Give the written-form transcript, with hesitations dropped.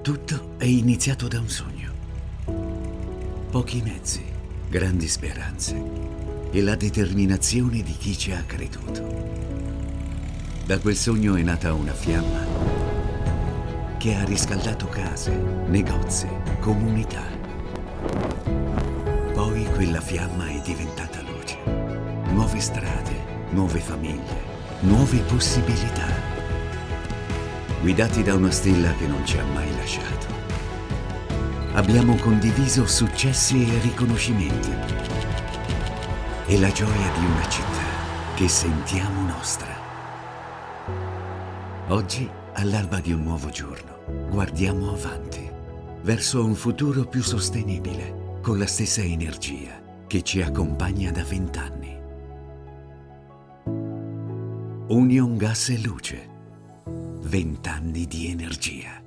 Tutto è iniziato da un sogno. Pochi mezzi, grandi speranze e la determinazione di chi ci ha creduto. Da quel sogno è nata una fiamma che ha riscaldato case, negozi, comunità. Poi quella fiamma è diventata luce. Nuove strade, nuove famiglie, nuove possibilità. Guidati da una stella che non ci ha mai lasciato. Abbiamo condiviso successi e riconoscimenti e la gioia di una città che sentiamo nostra. Oggi, all'alba di un nuovo giorno, guardiamo avanti, verso un futuro più sostenibile, con la stessa energia che ci accompagna da 20 anni. Union Gas e Luce. 20 anni di energia.